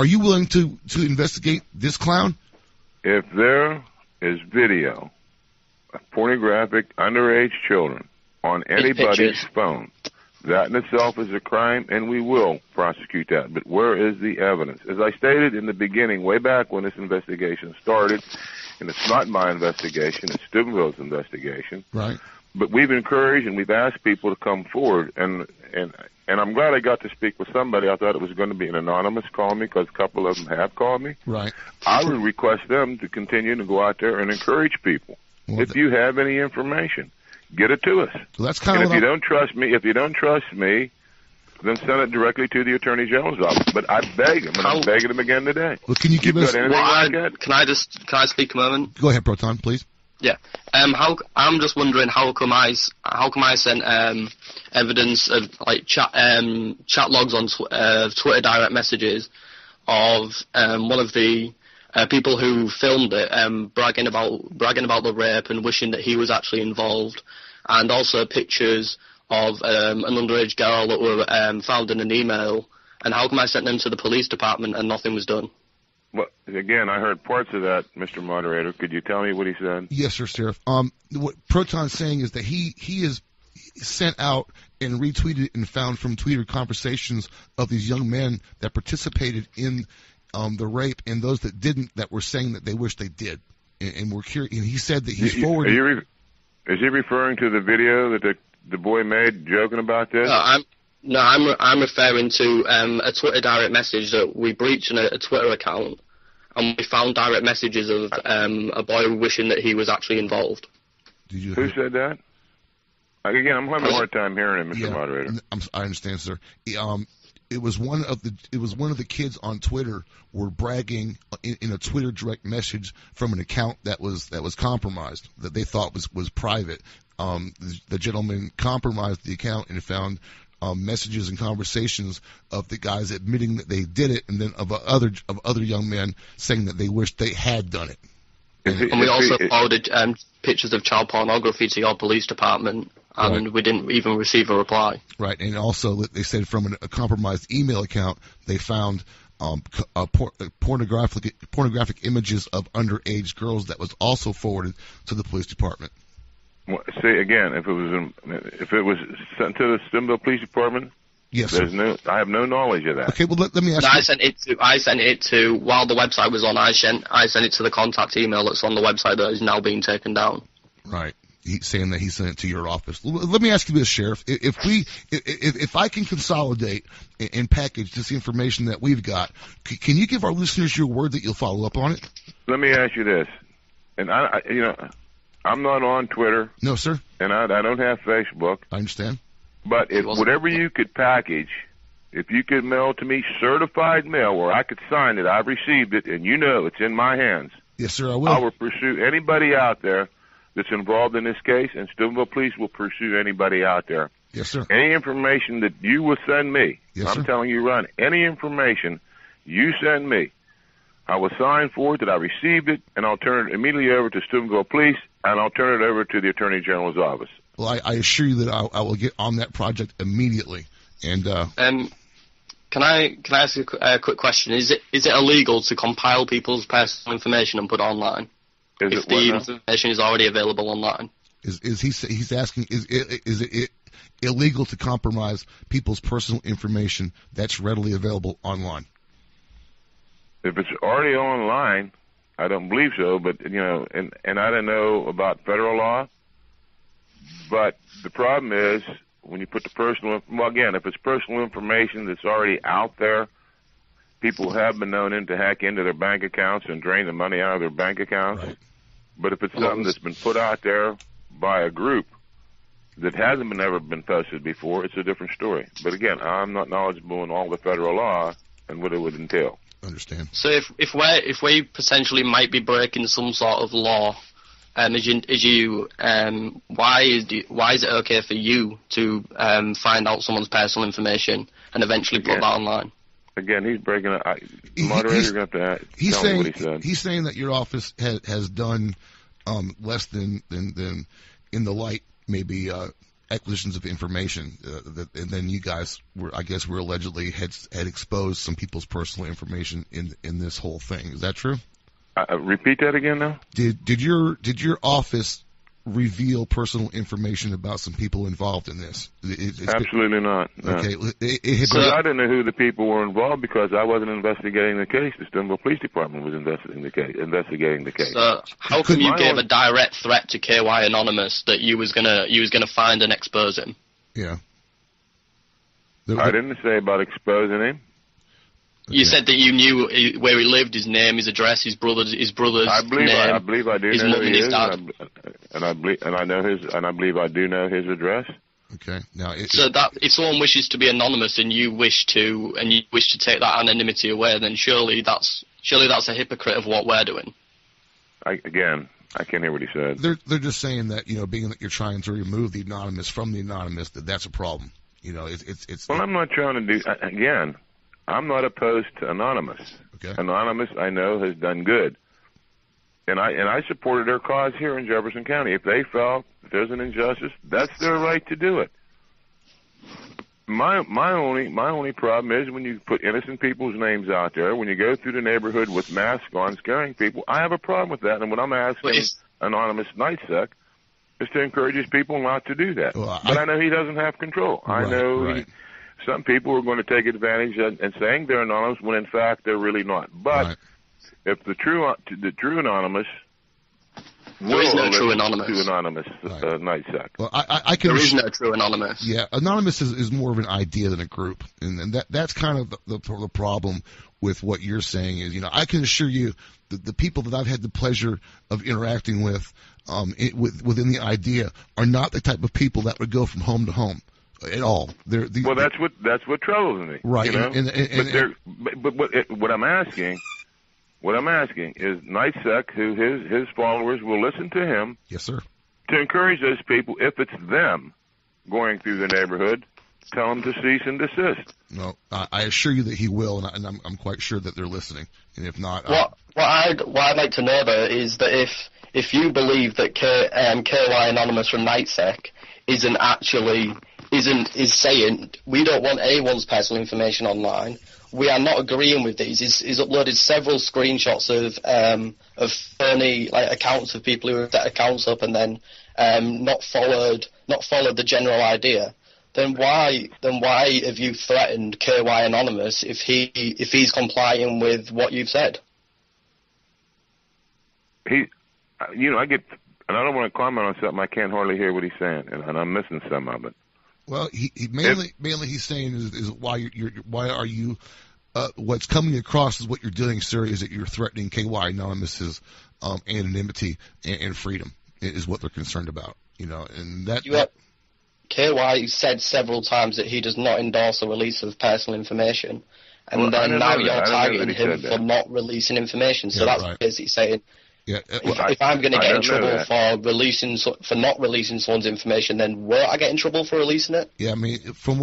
Are you willing to investigate this clown? If there is video of pornographic underage children on anybody's phone, that in itself is a crime, and we will prosecute that. But where is the evidence? As I stated in the beginning, way back when this investigation started, and it's not my investigation, it's Steubenville's investigation. Right. But we've encouraged and we've asked people to come forward, and I'm glad I got to speak with somebody. I thought it was going to be an anonymous call me, because a couple of them have called me. Right. I would request them to continue to go out there and encourage people. Well, if you have any information, get it to us. Well, that's kind and of if you don't trust me, then send it directly to the Attorney General's office. But I beg him, and I'm begging him again today. Well, can you give us? Can I speak a moment? Go ahead, Proton, please. Yeah. I'm just wondering how come I sent evidence of like chat logs on Twitter direct messages of one of the people who filmed it bragging about the rape and wishing that he was actually involved, and also pictures of an underage girl that were found in an email. And how come I sent them to the police department and nothing was done? Well, again, I heard parts of that, Mr. Moderator. Could you tell me what he said? Yes, sir, Sheriff. What Proton's saying is that he is sent out and retweeted and found from Twitter conversations of these young men that participated in the rape, and those that didn't, that were saying that they wish they did. And we're curious. And he said that he's forwarded. Is he referring to the video that the boy made joking about this? I'm referring to a Twitter direct message that we breached in a Twitter account, and we found direct messages of a boy wishing that he was actually involved. Who said that? Again, I'm having a hard time hearing him, Mr. Moderator. I understand, sir. It was one of the kids on Twitter were bragging in a Twitter direct message from an account that was compromised, that they thought was private. The gentleman compromised the account and found messages and conversations of the guys admitting that they did it, and then of other young men saying that they wished they had done it. And we also forwarded pictures of child pornography to your police department, and we didn't even receive a reply. Right, and also they said from a compromised email account they found pornographic images of underage girls that was also forwarded to the police department. Well, see, again, if it was sent to the Steubenville Police Department, yes, I have no knowledge of that. Okay, well let me ask you. I sent it to while the website was on. I sent it to the contact email that's on the website that is now being taken down. Right. He's saying that he sent it to your office. Let me ask you this, Sheriff. If I can consolidate and package this information that we've got, can you give our listeners your word that you'll follow up on it? Let me ask you this, and I'm not on Twitter. No, sir. And I don't have Facebook. I understand. But if whatever you could package, if you could mail to me certified mail where I could sign it, I've received it, and it's in my hands. Yes, sir, I will. I will pursue anybody out there that's involved in this case, and Steubenville Police will pursue anybody out there. Yes, sir. Any information that you will send me, I'm telling you, Ron, any information you send me, I will sign for it that I received it, and I'll turn it immediately over to Steubenville Police, and I'll turn it over to the Attorney General's office. Well, I assure you that I will get on that project immediately. And can I ask you a quick question? Is it illegal to compile people's personal information and put it online if the information is already available online? He's asking is it illegal to compromise people's personal information that's readily available online? If it's already online, I don't believe so, but, and I don't know about federal law, but the problem is when you put if it's personal information that's already out there, people have been known to hack into their bank accounts and drain the money out of their bank accounts. Right. But if it's something that's been put out there by a group that hasn't ever been posted before, it's a different story. But again, I'm not knowledgeable in all the federal law and what it would entail. Understand. So if we potentially might be breaking some sort of law, why is it okay for you to find out someone's personal information and eventually put that online? Again, he's breaking it. Moderator, going to have to tell me what he said. He's saying that your office has done less than in the light, maybe acquisitions of information, and then you guys were allegedly had exposed some people's personal information in this whole thing. Is that true? Repeat that again now. Did your office reveal personal information about some people involved in this? Absolutely not. No. Okay. I didn't know who the people were involved because I wasn't investigating the case. The Stoneville Police Department was investigating the case. So how come you gave a direct threat to KY Anonymous that you was gonna find and expose him? Yeah. I didn't say about exposing him. You said that you knew where he lived, his name, his address, his brother's name. I believe I do his know mother who and he his is, dad. and I believe I do know his address. Okay. Now, so that if someone wishes to be anonymous and you wish to take that anonymity away, then surely that's a hypocrite of what we're doing. I can't hear what he said. They're just saying that, being that you're trying to remove the anonymous from the anonymous, that's a problem. It's. Well, I'm not trying to do again. I'm not opposed to Anonymous. Okay. Anonymous, I know, has done good, and I supported their cause here in Jefferson County. If they felt there's an injustice, that's their right to do it. My only problem is when you put innocent people's names out there, when you go through the neighborhood with masks on, scaring people. I have a problem with that, and what I'm asking Anonymous NightSec is to encourage his people not to do that. Well, but I know he doesn't have control. I know some people are going to take advantage and saying they're anonymous when in fact they're really not. But if the true anonymous, there is no true anonymous. To anonymous NightSec. Well, I can. There is no true anonymous. Yeah, anonymous is more of an idea than a group, and that's kind of the problem with what you're saying is, I can assure you that the people that I've had the pleasure of interacting with, within the idea, are not the type of people that would go from home to home. At all. That's what troubles me. Right. But what I'm asking is NightSec, who his followers will listen to him. Yes, sir. To encourage those people, if it's them going through the neighborhood, tell them to cease and desist. No, I assure you that he will, and I'm quite sure that they're listening. And if not, what I'd like to know though is that if you believe that KY Anonymous from NightSec is saying we don't want anyone's personal information online. We are not agreeing with these. He's uploaded several screenshots of phony accounts of people who have set accounts up and then not followed the general idea. Then why have you threatened KY Anonymous if he's complying with what you've said? I get, and I don't want to comment on something I can't hardly hear what he's saying, and I'm missing some of it. Well, he mainly he's saying is why are you what's coming across is what you're doing, sir, is that you're threatening KY Anonymous's anonymity and freedom is what they're concerned about, and that. KY said several times that he does not endorse the release of personal information, and then now you're targeting him for not releasing information. So that's basically saying. Yeah, if I'm going to get in trouble for not releasing someone's information, then will I get in trouble for releasing it? Yeah, I mean, from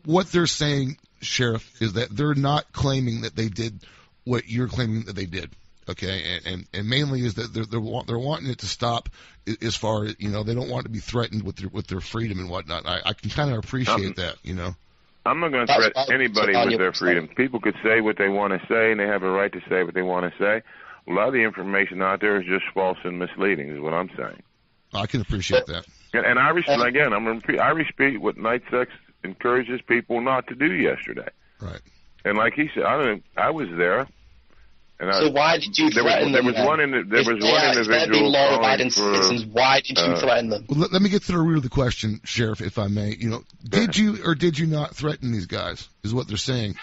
what they're saying, Sheriff, is that they're not claiming that they did what you're claiming that they did. Okay, and mainly is that they're wanting it to stop as far as they don't want to be threatened with their freedom and whatnot. I can kind of appreciate that. I'm not going to threaten anybody with their freedom. People could say what they want to say, and they have a right to say what they want to say. A lot of the information out there is just false and misleading, is what I'm saying. I can appreciate that. And I respect, again, I respect what NightSec encourages people not to do yesterday. Right. And like he said, I was there. And so why did you threaten them? There was one individual. They're being law-abiding citizens. Why did you threaten them? Well, let me get to the root of the question, Sheriff, if I may. Did you or did you not threaten these guys? Is what they're saying.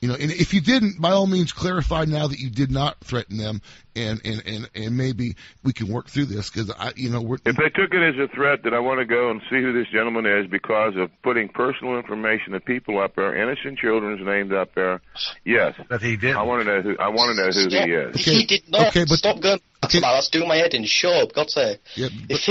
And if you didn't, by all means, clarify now that you did not threaten them, and maybe we can work through this because if they took it as a threat that I want to go and see who this gentleman is because of putting personal information of people up there, innocent children's names up there, yes. But he did. I want to know who he is. Okay. He did not. Okay, but stop going. That's doing my head in. Sure, God's sake. Yeah, if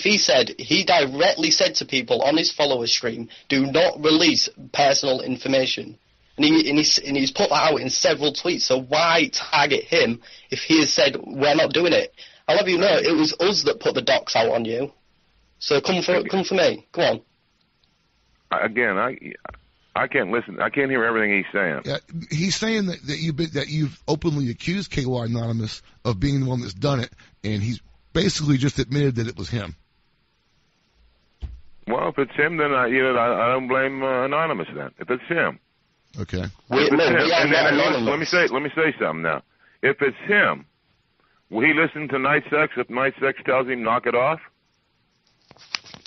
he said he directly said to people on his follower stream, do not release personal information. And he's put that out in several tweets, so why target him if he has said, we're not doing it? I'll have you know, it was us that put the docs out on you. So come for me. Come on. Again, I can't listen. I can't hear everything he's saying. Yeah, he's saying that you've openly accused KY Anonymous of being the one that's done it, and he's basically just admitted that it was him. Well, if it's him, then I don't blame Anonymous then. If it's him. Okay. Let me say something now. If it's him, will he listen to Night Sex if Night Sex tells him knock it off?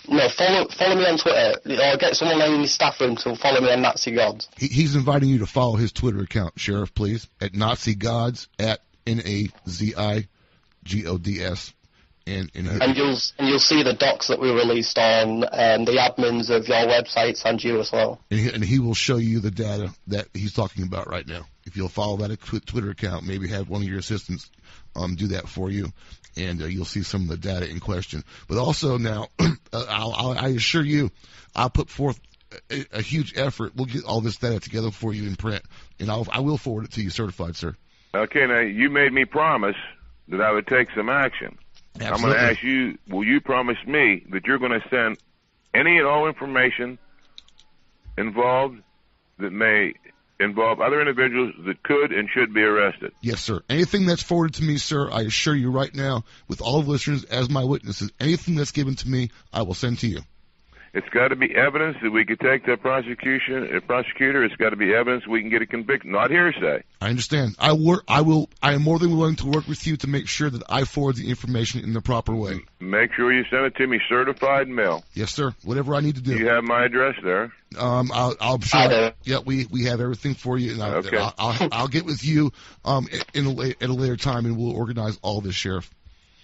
No, follow me on Twitter, or get someone in his staff room to follow me on Nazi Gods. He's inviting you to follow his Twitter account, Sheriff, please, at Nazi Gods, at NAZIGODS. And you'll see the docs that we released on the admins of your websites and you as well. And he will show you the data that he's talking about right now. If you'll follow that Twitter account, maybe have one of your assistants do that for you, and you'll see some of the data in question. But also now, I assure you, I'll put forth a huge effort. We'll get all this data together for you in print, and I will forward it to you certified, sir. Okay, now you made me promise that I would take some action. Absolutely. I'm going to ask you, will you promise me that you're going to send any and all information involved that may involve other individuals that could and should be arrested? Yes, sir. Anything that's forwarded to me, sir, I assure you right now, with all the listeners as my witnesses, anything that's given to me, I will send to you. It's got to be evidence that we could take to a prosecutor. It's got to be evidence we can get a conviction, not hearsay. I understand. I am more than willing to work with you to make sure that I forward the information in the proper way. Make sure you send it to me certified mail. Yes, sir. Whatever I need to do. You have my address there. I'll sure. Yeah, we have everything for you, and I'll get with you at a later time, and we'll organize all this, Sheriff.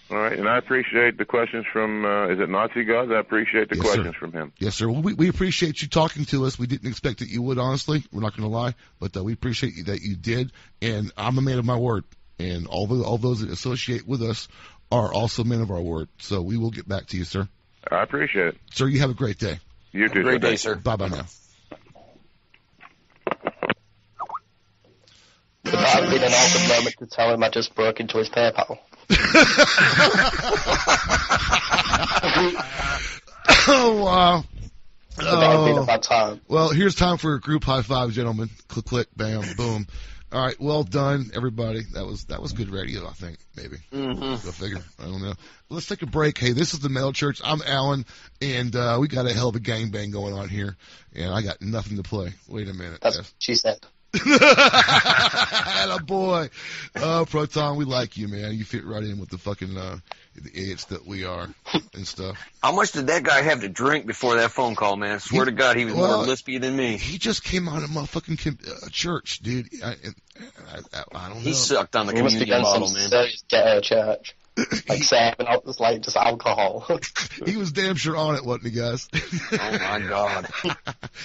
All right, and I appreciate the questions from, is it Nazi Gods? I appreciate the questions from him. Yes, sir. Well, we appreciate you talking to us. We didn't expect that you would, honestly. We're not going to lie, but we appreciate that you did, and I'm a man of my word, and all those that associate with us are also men of our word, so we will get back to you, sir. I appreciate it. Sir, you have a great day. You too. Great day, sir. Bye-bye now. Would that have been an awkward moment to tell him I just broke into his PayPal? Oh, wow. That would have been a bad time. Well, here's time for a group high five, gentlemen. Click, click, bam, boom. All right, well done, everybody. That was good radio, I think, maybe. Mm-hmm. Go figure. I don't know. Let's take a break. Hey, this is the Metal Church. I'm Alan, and we got a hell of a gangbang going on here, and I got nothing to play. Wait a minute. That's what she said. Atta boy. Proton, we like you, man. You fit right in with the fucking the idiots that we are and stuff. How much did that guy have to drink before that phone call, man? I swear to God, he was more lispy than me. He just came out of motherfucking church, dude. I don't know. He sucked on the communion bottle, man. Get a church. Like serving out this like just alcohol. He was damn sure on it, wasn't he, guys? Oh my God!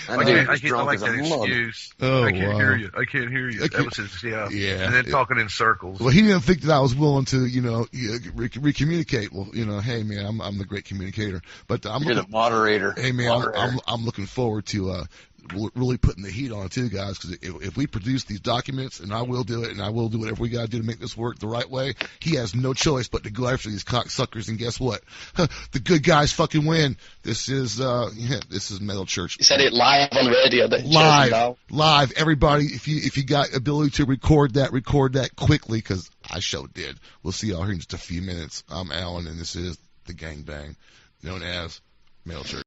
I like that excuse. Oh, I can't wow. hear you. I can't hear you. That was his, yeah. And then talking in circles. Well, he didn't think that I was willing to, recommunicate. Well, hey, man, I'm the great communicator. But You're the moderator. Hey, man, I'm looking forward to really putting the heat on it too, guys, because if we produce these documents, and I will do it, and I will do whatever we got to do to make this work the right way, he has no choice but to go after these cocksuckers, and guess what? The good guys fucking win. This is Metal Church. You said it live on radio. Live. Everybody, if you got ability to record that quickly, because I sure did. We'll see y'all here in just a few minutes. I'm Alan, and this is the gangbang known as Metal Church.